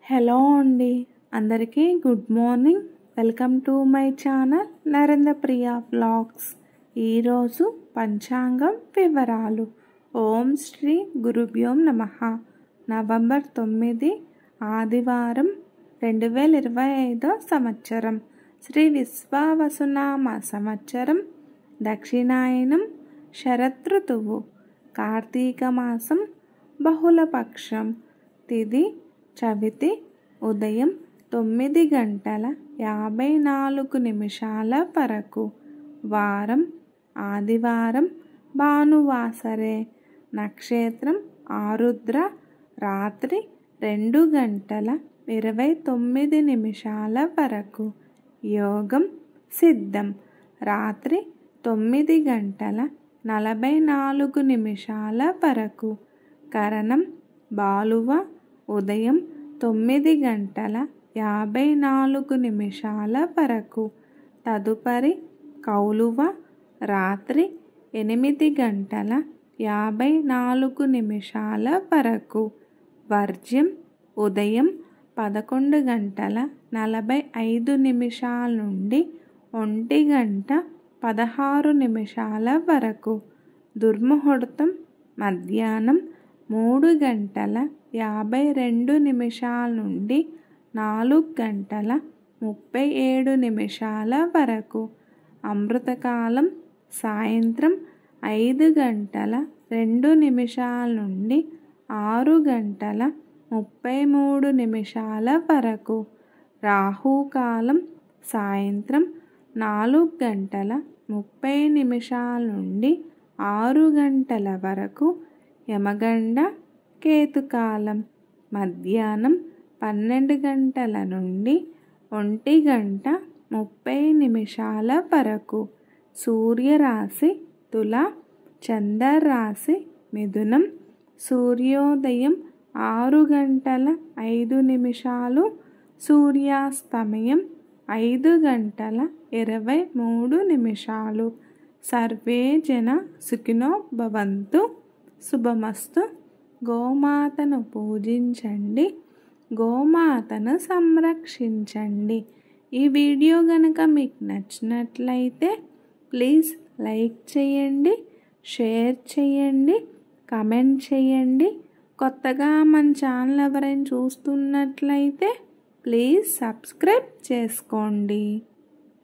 Hello అండి, అందరికీ good morning. Welcome to my channel Narendra Priya vlogs. ఈరోజు పంచాంగం వివరాలు. ఓం శ్రీ గురుభ్యో నమః. నవంబర్ 9 ఆదివారం 2025 సంవత్సరం. శ్రీ విశ్వావసునామ సంవత్సరం. దక్షిణాయనం. శరదృతువు. కార్తీక మాసం. బహుళపక్షం. తిథి చవితి. ఉదయం 9:54 వరకు. వారం ఆదివారం. భానువాసరే. నక్షత్రం ఆరుద్ర. రాత్రి 2:29 వరకు. యోగం సిద్ధం. రాత్రి 9:44 వరకు. కరణం బాలువ. ఉదయం 9:54 వరకు. తదుపరి కౌలువ. రాత్రి 8:54 వరకు. వర్జ్యం ఉదయం 11:45 నుండి 1:16 వరకు. దుర్ముహూర్తం మధ్యాహ్నం 3:52 నుండి 4:37 వరకు. అమృతకాలం సాయంత్రం 5:02 నుండి 6:33 వరకు. రాహుకాలం సాయంత్రం 4:30 నుండి 6 వరకు. యమగండ కేతుకాలం మధ్యాహ్నం 12 నుండి 1:30 వరకు. సూర్యరాశి తుల. చంద్రరాశి మిథునం. సూర్యోదయం 6:05. సూర్యాస్తమయం 5:23. సర్వే జన సుఖినో భవంతు. శుభమస్తు. గోమాతను పూజించండి, గోమాతను సంరక్షించండి. ఈ వీడియో గనుక మీకు నచ్చినట్లయితే ప్లీజ్ లైక్ చేయండి, షేర్ చేయండి, కమెంట్ చేయండి. కొత్తగా మన ఛానల్ ఎవరైనా చూస్తున్నట్లయితే ప్లీజ్ సబ్స్క్రైబ్ చేసుకోండి.